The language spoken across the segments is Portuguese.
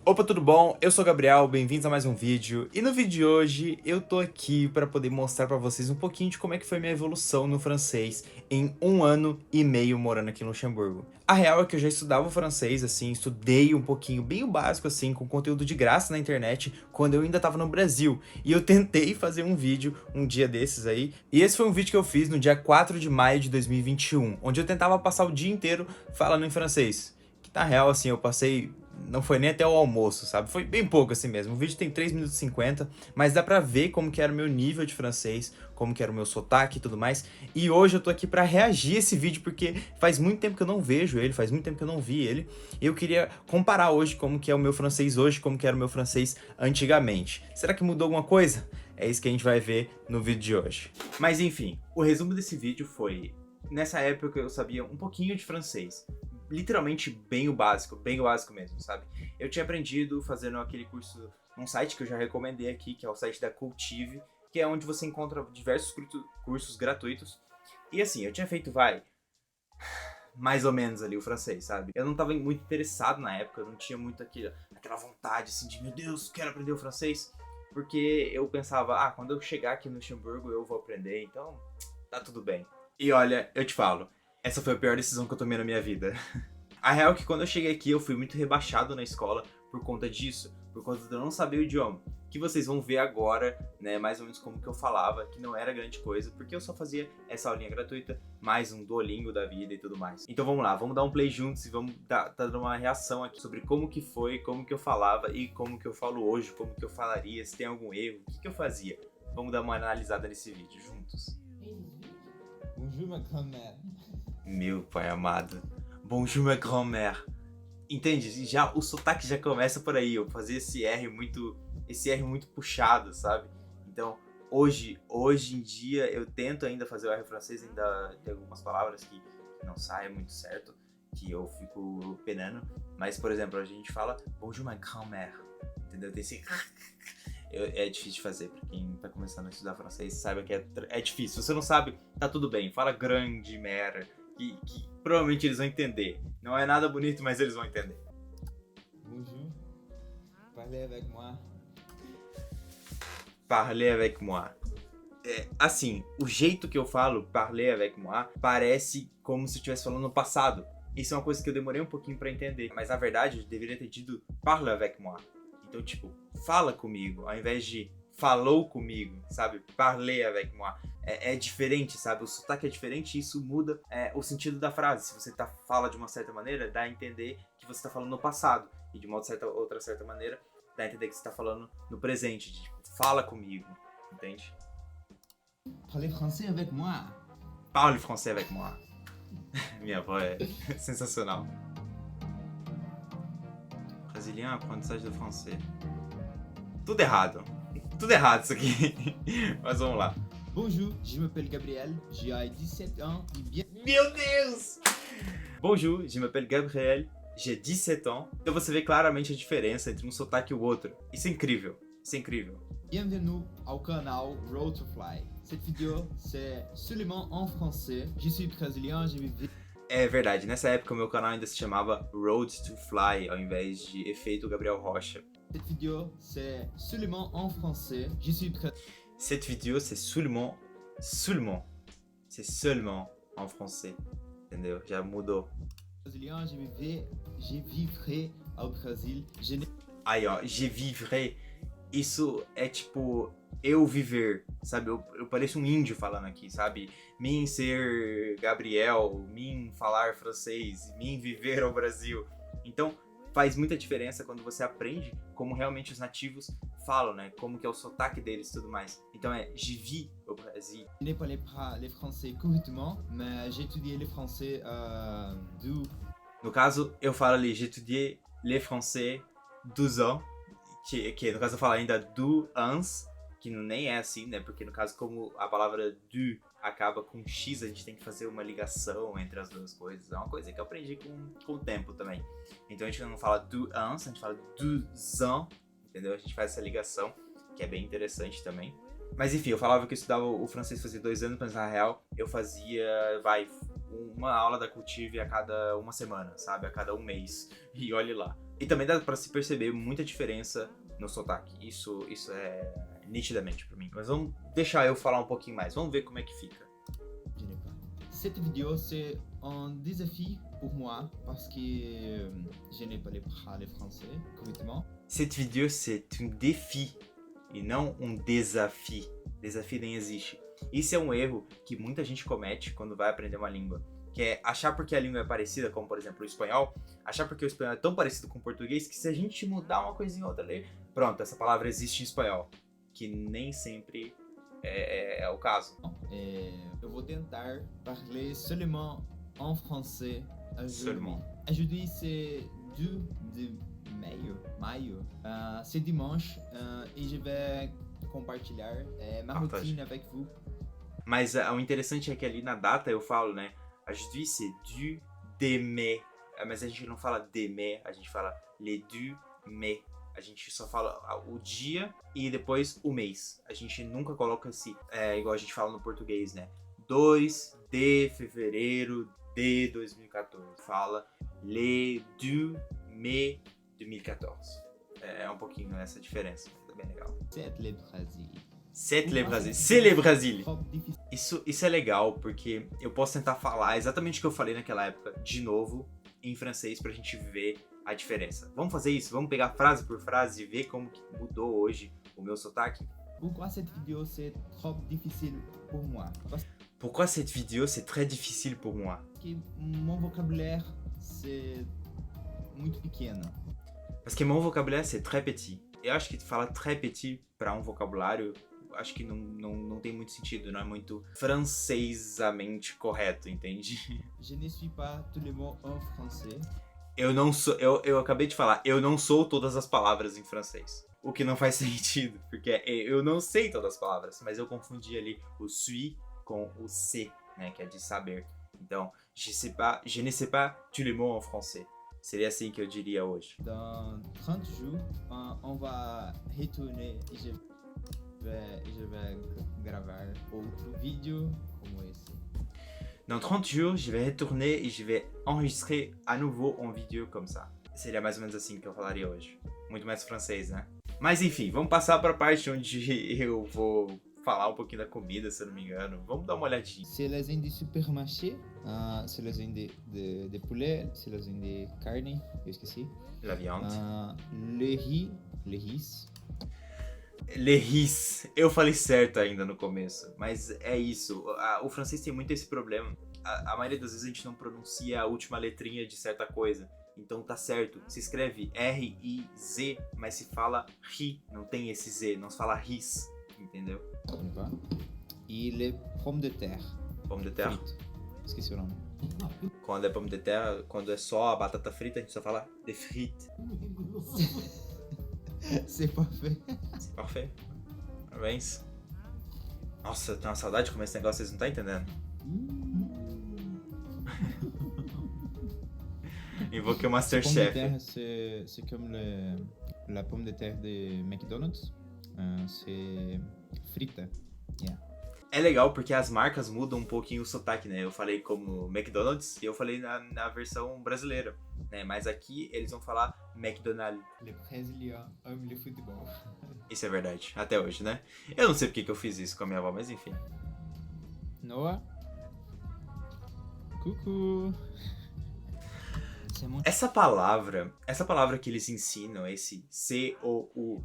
Opa, tudo bom? Eu sou o Gabriel, bem-vindos a mais um vídeo. E no vídeo de hoje eu tô aqui para poder mostrar para vocês um pouquinho de como é que foi minha evolução no francês em 1 ano e meio morando aqui em Luxemburgo. A real é que eu já estudava o francês, assim, estudei um pouquinho, bem o básico, assim, com conteúdo de graça na internet, quando eu ainda tava no Brasil. E eu tentei fazer um vídeo um dia desses aí, e esse foi um vídeo que eu fiz no dia 4 de maio de 2021, onde eu tentava passar o dia inteiro falando em francês. Que na real, assim, eu passei não foi nem até o almoço, sabe? Foi bem pouco assim mesmo. O vídeo tem 3 minutos e 50, mas dá pra ver como que era o meu nível de francês, como que era o meu sotaque e tudo mais. E hoje eu tô aqui pra reagir a esse vídeo, porque faz muito tempo que eu não vejo ele, faz muito tempo que eu não vi ele. E eu queria comparar hoje como que é o meu francês hoje, como que era o meu francês antigamente. Será que mudou alguma coisa? É isso que a gente vai ver no vídeo de hoje. Mas enfim, o resumo desse vídeo foi... Nessa época eu sabia um pouquinho de francês, literalmente bem o básico mesmo, sabe? Eu tinha aprendido fazendo aquele curso num site que eu já recomendei aqui, que é o site da Cultive, que é onde você encontra diversos cursos gratuitos. E assim, eu tinha feito, mais ou menos ali o francês, sabe? Eu não tava muito interessado na época, eu não tinha muito aquela vontade assim de, meu Deus, quero aprender o francês. Porque eu pensava, quando eu chegar aqui no Luxemburgo eu vou aprender, então tá tudo bem. E olha, eu te falo, essa foi a pior decisão que eu tomei na minha vida. A real é que quando eu cheguei aqui eu fui muito rebaixado na escola por conta disso, por conta de eu não saber o idioma. Que vocês vão ver agora, né, mais ou menos como que eu falava, que não era grande coisa, porque eu só fazia essa aulinha gratuita, mais um Duolingo da vida e tudo mais. Então vamos lá, vamos dar um play juntos e vamos tá dando uma reação aqui sobre como que foi, como que eu falava e como que eu falo hoje, como que eu falaria, se tem algum erro, o que que eu fazia. Vamos dar uma analisada nesse vídeo juntos. Bonjour ma grand-mère. Meu pai amado. Bonjour ma grand-mère. Entende? Já o sotaque já começa por aí. Eu fazia esse R muito puxado, sabe? Então, hoje em dia eu tento ainda fazer o R francês, ainda tem algumas palavras que não saem muito certo, que eu fico penando. Mas, por exemplo, a gente fala bonjour ma grand-mère. Entendeu? Tem esse é difícil de fazer. Pra quem tá começando a estudar francês, saiba que é difícil. Se você não sabe, tá tudo bem. Fala grande mera, que provavelmente eles vão entender. Não é nada bonito, mas eles vão entender. Bonjour. Parlez avec moi. Parlez avec moi. Assim, o jeito que eu falo parler avec moi parece como se eu estivesse falando no passado. Isso é uma coisa que eu demorei um pouquinho pra entender, mas na verdade eu deveria ter dito parle avec moi. Então, tipo, fala comigo, ao invés de falou comigo, sabe? Parlez avec moi. É diferente, sabe? O sotaque é diferente e isso muda o sentido da frase. Se você fala de uma certa maneira, dá a entender que você tá falando no passado. E de uma outra certa maneira, dá a entender que você tá falando no presente. De, tipo, fala comigo, entende? Parlez français avec moi. Parle français avec moi. Minha avó é sensacional. Brésilien, aprendizagem do francês. Tudo errado. Tudo errado isso aqui. Mas vamos lá. Bonjour, je m'appelle Gabriel, j'ai 17 ans et bien... Meu Deus! Bonjour, je m'appelle Gabriel, j'ai 17 ans. Então você vê claramente a diferença entre um sotaque e o outro. Isso é incrível. Isso é incrível. Bienvenue au canal Road to Fly. Cette vidéo, c'est seulement en français. Je suis brésilien, je vis... É verdade, nessa época o meu canal ainda se chamava Road to Fly, ao invés de Efeito Gabriel Rocha. Cette vidéo, c'est seulement en français. Je suis brésilien. Cette vidéo, c'est seulement en français. Entendeu? Já mudou. Brésilien, je vivrai au Brasil. Je n'ai... Aí, ó, je vivrai. Isso é tipo eu viver, sabe? Eu pareço um índio falando aqui, sabe? Mim ser Gabriel, mim falar francês, mim viver ao Brasil. Então, faz muita diferença quando você aprende como realmente os nativos falam, né? Como que é o sotaque deles e tudo mais. Então je vis au Brasil. Je n'ai pas les français correctement, mais j'ai étudié les français No caso, eu falo ali, j'étudié le français 12 ans, que no caso eu falo ainda du ans, que nem é assim, né? Porque no caso, como a palavra du acaba com X, a gente tem que fazer uma ligação entre as duas coisas. É uma coisa que eu aprendi com o tempo também. Então a gente não fala du ans, a gente fala deux ans, entendeu? A gente faz essa ligação, que é bem interessante também. Mas enfim, eu falava que eu estudava o francês fazia 2 anos, mas na real eu fazia, uma aula da Cultive a cada uma semana, sabe? A cada um mês. E olhe lá. E também dá pra se perceber muita diferença no sotaque. Isso é nitidamente pra mim. Mas vamos deixar eu falar um pouquinho mais. Vamos ver como é que fica. Je n'ai pas. Cette vidéo, c'est un défi pour moi parce que je n'ai pas parlé français correctement. Cette vidéo, c'est un défi e não um desafio. Desafio nem existe. Isso é um erro que muita gente comete quando vai aprender uma língua. Que é achar porque a língua é parecida, como por exemplo o espanhol, achar porque o espanhol é tão parecido com o português que se a gente mudar uma coisinha ou outra ali, pronto, essa palavra existe em espanhol. Que nem sempre é o caso. Eu vou tentar parler seulement en français aujourd'hui. Seulement. Aujourd'hui, c'est 2 de maio. C'est dimanche et je vais compartilhar ma routine avec vous. Mas o interessante é que ali na data eu falo, né? Aujourd'hui c'est du de mai. Mas a gente não fala de mai, a gente fala le du mai. A gente só fala o dia e depois o mês. A gente nunca coloca esse, igual a gente fala no português, né? 2 de fevereiro de 2014. Fala le du mai 2014. É um pouquinho essa diferença, mas é bem legal. C'est le Brésil. C'est le Brasil. C'est le Brasil. Isso é legal, porque eu posso tentar falar exatamente o que eu falei naquela época, de novo, em francês, pra gente ver a diferença. Vamos fazer isso? Vamos pegar frase por frase e ver como que mudou hoje o meu sotaque? Pourquoi cette vidéo c'est trop difficile pour moi? Parce Pourquoi cette vidéo c'est très difficile pour moi? que mon vocabulaire c'est muito pequeno. Parce que mon vocabulaire c'est très petit. Eu acho que falar très petit pra um vocabulário, acho que não tem muito sentido, não é muito francesamente correto, entende? Je ne suis pas tous les mots en français. Eu acabei de falar, eu não sou todas as palavras em francês. O que não faz sentido, porque eu não sei todas as palavras, mas eu confundi ali o suis com o c'est, né, que é de saber. Então, je ne sais pas tous les mots en français. Seria assim que eu diria hoje. Dans 30 jours, on va retourner et je vais gravar outro vídeo como esse. Dans 30 jours, je vais retourner et je vais enregistrer à nouveau en vidéo comme ça. Seria mais ou menos assim que eu falaria hoje. Muito mais francês, né? Mas enfim, vamos passar para a parte onde eu vou falar um pouquinho da comida, se eu não me engano. Vamos dar uma olhadinha. C'est la zone du supermarché, c'est la zone de poulet, c'est la zone de carne, eu esqueci. La viande. Le riz. Le riz. Eu falei certo ainda no começo, mas é isso. O francês tem muito esse problema. A maioria das vezes a gente não pronuncia a última letrinha de certa coisa. Então tá certo. Se escreve R-I-Z, mas se fala ri. Não tem esse Z, não se fala ris. Entendeu? E le pomme de terre. Pomme de terre. Frito. Esqueci o nome. Quando é pomme de terre, quando é só a batata frita, a gente só fala de frites. C'est parfait. C'est parfait. Parabéns. Nossa, eu tenho uma saudade de comer esse negócio, vocês não estão entendendo. Invoquei o Masterchef. Pomme de terre, c'est comme la pomme de terre de McDonald's. C'est frita. Yeah. É legal porque as marcas mudam um pouquinho o sotaque, né? Eu falei como McDonald's e eu falei na versão brasileira, né? Mas aqui eles vão falar McDonald's. Les Brésiliens aiment le football. Isso é verdade, até hoje, né? Eu não sei porque que eu fiz isso com a minha avó, mas enfim. Noah. Coucou. Essa palavra que eles ensinam, esse C-O-U,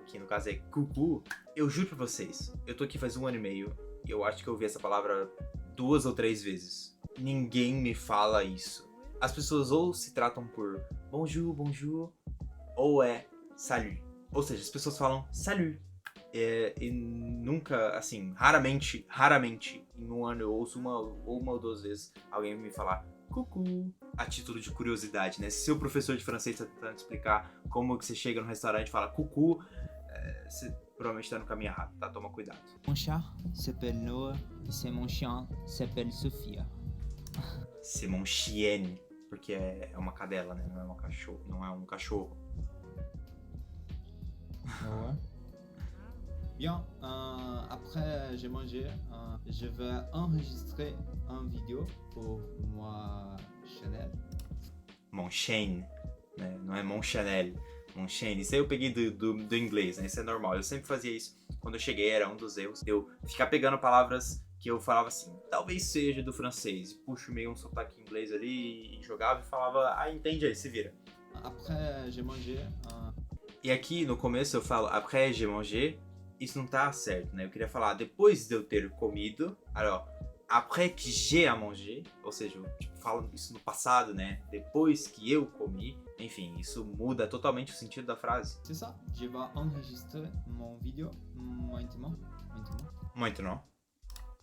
que no caso é cucu, eu juro pra vocês, eu tô aqui faz 1 ano e meio, e eu acho que eu ouvi essa palavra 2 ou 3 vezes. Ninguém me fala isso. As pessoas ou se tratam por bonjour, ou é salut. Ou seja, as pessoas falam salut. E nunca, assim, raramente, em 1 ano eu ouço uma ou 2 vezes alguém me falar cucu, a título de curiosidade, né? Se seu professor de francês tá tentando explicar como que você chega no restaurante e fala cucu, você provavelmente tá no caminho errado, tá? Toma cuidado. Mon chat s'appelle Noah et mon chien s'appelle Sophia. C'est mon chien, porque é uma cadela, né? Não é um cachorro. Noah. Bien, après j'ai mangé, je vais enregistrer une vidéo pour moi Chanel. Mon chien. né? Não é Mon Chanel, Mon Chene. Isso aí eu peguei do inglês, né? Isso é normal. Eu sempre fazia isso. Quando eu cheguei, era um dos erros. Eu ficar pegando palavras que eu falava assim, talvez seja do francês. Puxo meio um sotaque inglês ali e jogava e falava, entende aí, se vira. Après, j'ai mangé. E aqui no começo eu falo après j'ai mangé. Isso não tá certo, né? Eu queria falar depois de eu ter comido. Alors, après que j'ai à manger. Ou seja, eu falo isso no passado, né? Depois que eu comi. Enfim, isso muda totalmente o sentido da frase. C'est ça. Je vais enregistrer mon vidéo maintenant. Maintenant.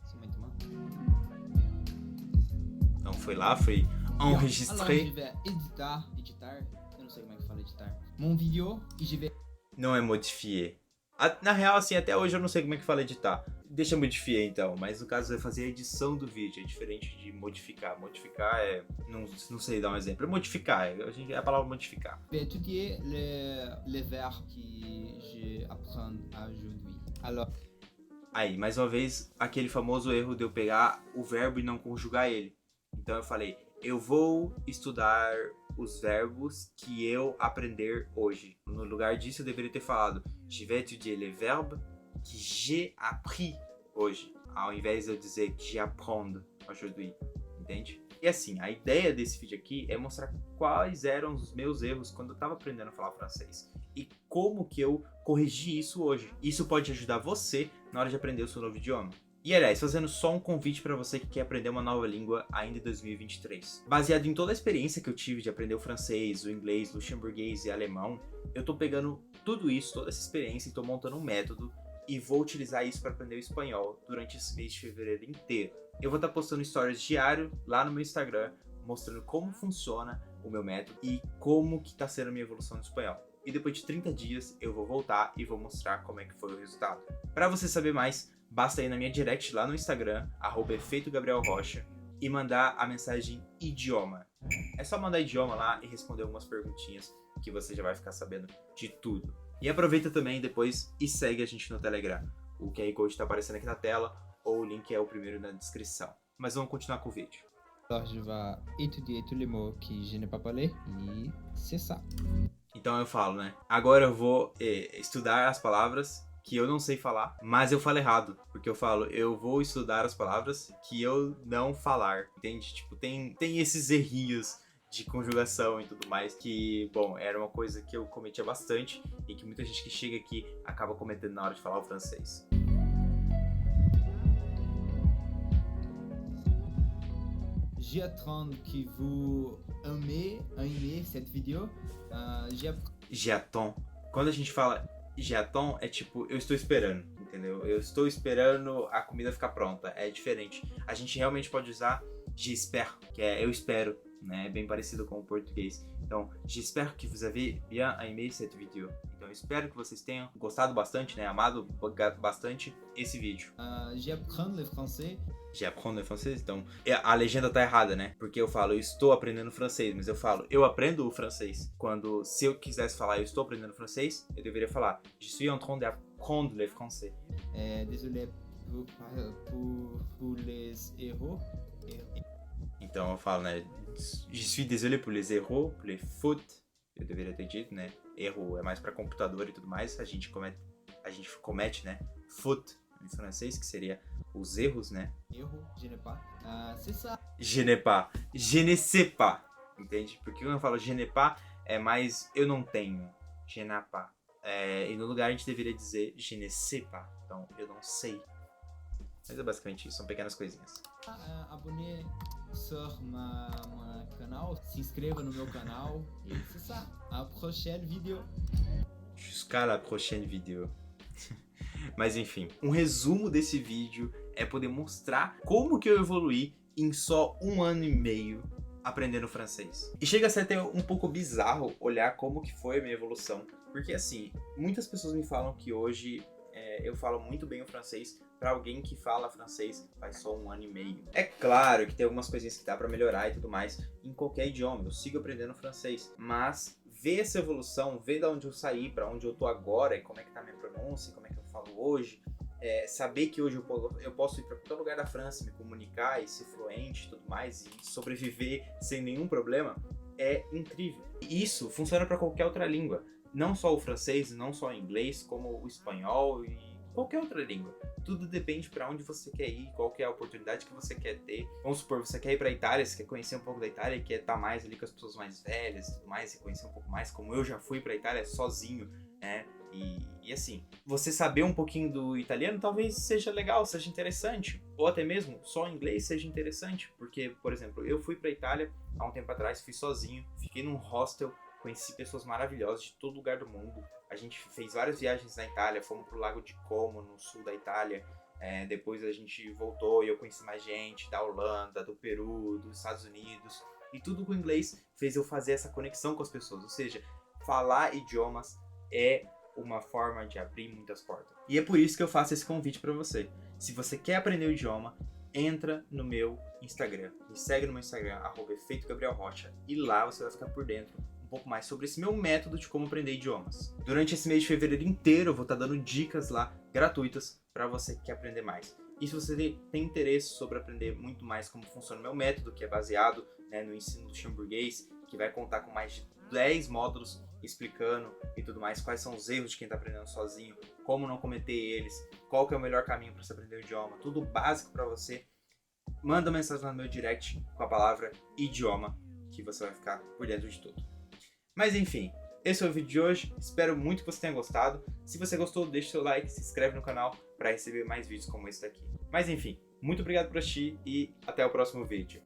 C'est maintenant. Então foi lá, foi enregistré. Alors, je vais editar. Eu não sei como é que fala editar. Mon vidéo e je vais... Não é modifier. Na real, assim, até hoje eu não sei como é que fala editar. Deixa eu modificar então, mas no caso é fazer a edição do vídeo, é diferente de modificar. Modificar é... Não sei dar um exemplo. É modificar, é a palavra modificar. Je vais étudier les verbes que je apprends aujourd'hui. Alors... Aí, mais uma vez, aquele famoso erro de eu pegar o verbo e não conjugar ele. Então eu falei, eu vou estudar os verbos que eu aprender hoje. No lugar disso eu deveria ter falado, je vais étudier les verbes que j'ai appris hoje. Ao invés de eu dizer que j'apprends aujourd'hui. Entende? E assim, a ideia desse vídeo aqui é mostrar quais eram os meus erros quando eu estava aprendendo a falar francês. E como que eu corrigi isso hoje. Isso pode ajudar você na hora de aprender o seu novo idioma. E aliás, fazendo só um convite para você que quer aprender uma nova língua ainda em 2023. Baseado em toda a experiência que eu tive de aprender o francês, o inglês, o luxemburguês e alemão, eu tô pegando tudo isso, toda essa experiência e tô montando um método e vou utilizar isso para aprender o espanhol durante esse mês de fevereiro inteiro. Eu vou estar postando stories diário lá no meu Instagram, mostrando como funciona o meu método e como que tá sendo a minha evolução no espanhol. E depois de 30 dias eu vou voltar e vou mostrar como é que foi o resultado. Para você saber mais, basta ir na minha direct lá no Instagram, @efeitogabrielrocha, e mandar a mensagem idioma. É só mandar idioma lá e responder algumas perguntinhas que você já vai ficar sabendo de tudo. E aproveita também depois e segue a gente no Telegram. O QR Code está aparecendo aqui na tela ou o link é o primeiro na descrição. Mas vamos continuar com o vídeo. Alors, je vais étudier tous les mots que je n'ai pas parlé et c'est ça. Então eu falo, né? Agora eu vou estudar as palavras que eu não sei falar, mas eu falo errado, porque eu falo, eu vou estudar as palavras que eu não falar, entende? Tipo, tem esses errinhos de conjugação e tudo mais, que, bom, era uma coisa que eu cometia bastante e que muita gente que chega aqui acaba cometendo na hora de falar o francês. J'attends que vous aimez cette vidéo. J'attends. Quando a gente fala j'attends, é tipo, eu estou esperando, entendeu? Eu estou esperando a comida ficar pronta. É diferente. A gente realmente pode usar j'espère, que é eu espero, né? É bem parecido com o português. Então, j'espère que vous avez bien aimé cette vidéo. Então, eu espero que vocês tenham gostado bastante, né? Amado bastante esse vídeo. J'apprends le français. J'apprends le français, então a legenda tá errada, né? Porque eu falo, eu estou aprendendo francês, mas eu falo, eu aprendo o francês. Quando, se eu quisesse falar, eu estou aprendendo francês, eu deveria falar, je suis en train d'apprendre le français. Désolé pour les erros. Então eu falo, né? Je suis désolé pour les erros, pour les fautes. Eu deveria ter dito, né? Erro é mais para computador e tudo mais. A gente comete, né? Faute em francês, que seria os erros, né? Erro, je n'ai pas. C'est ça. Je n'ai pas. Je ne sais pas. Entende? Porque quando eu falo je n'ai pas, é mais eu não tenho. Je n'ai pas. E no lugar a gente deveria dizer je ne sais pas. Então, eu não sei. Mas é basicamente isso, são pequenas coisinhas. Abonnez sur mon canal, se inscreva no meu canal. E c'est ça. À prochaine vidéo. Jusqu'à la prochaine vidéo. Mas enfim, um resumo desse vídeo é poder mostrar como que eu evoluí em só 1 ano e meio aprendendo francês. E chega a ser até um pouco bizarro olhar como que foi a minha evolução. Porque assim, muitas pessoas me falam que hoje eu falo muito bem o francês para alguém que fala francês faz só 1 ano e meio. É claro que tem algumas coisinhas que dá para melhorar e tudo mais em qualquer idioma. Eu sigo aprendendo francês, mas ver essa evolução, ver de onde eu saí para onde eu tô agora e como é que tá a minha pronúncia, como é que eu falo hoje, saber que hoje eu posso ir para qualquer lugar da França, me comunicar e ser fluente e tudo mais, e sobreviver sem nenhum problema, é incrível. E isso funciona para qualquer outra língua. Não só o francês, não só o inglês, como o espanhol e qualquer outra língua. Tudo depende para onde você quer ir, qual que é a oportunidade que você quer ter. Vamos supor, você quer ir para a Itália, você quer conhecer um pouco da Itália, quer estar mais ali com as pessoas mais velhas e tudo mais, e conhecer um pouco mais, como eu já fui para a Itália sozinho, né? E assim, você saber um pouquinho do italiano talvez seja legal, seja interessante. Ou até mesmo só inglês seja interessante. Porque, por exemplo, eu fui pra Itália há um tempo atrás, fui sozinho, fiquei num hostel, conheci pessoas maravilhosas de todo lugar do mundo. A gente fez várias viagens na Itália, fomos pro Lago de Como, no sul da Itália. Depois a gente voltou e eu conheci mais gente da Holanda, do Peru, dos Estados Unidos. E tudo com inglês fez eu fazer essa conexão com as pessoas. Ou seja, falar idiomas é uma forma de abrir muitas portas. E é por isso que eu faço esse convite para você. Se você quer aprender o idioma, entra no meu Instagram. Me segue no meu Instagram, @efeitogabrielrocha, e lá você vai ficar por dentro um pouco mais sobre esse meu método de como aprender idiomas. Durante esse mês de fevereiro inteiro eu vou estar dando dicas lá gratuitas para você que quer aprender mais. E se você tem interesse sobre aprender muito mais como funciona o meu método, que é baseado, né, no ensino luxemburguês, que vai contar com mais de 10 módulos explicando e tudo mais, quais são os erros de quem está aprendendo sozinho, como não cometer eles, qual que é o melhor caminho para você aprender o idioma, tudo básico para você. Manda uma mensagem no meu direct com a palavra idioma, que você vai ficar por dentro de tudo. Mas enfim, esse foi o vídeo de hoje, espero muito que você tenha gostado. Se você gostou, deixa seu like, se inscreve no canal para receber mais vídeos como esse daqui. Mas enfim, muito obrigado por assistir e até o próximo vídeo.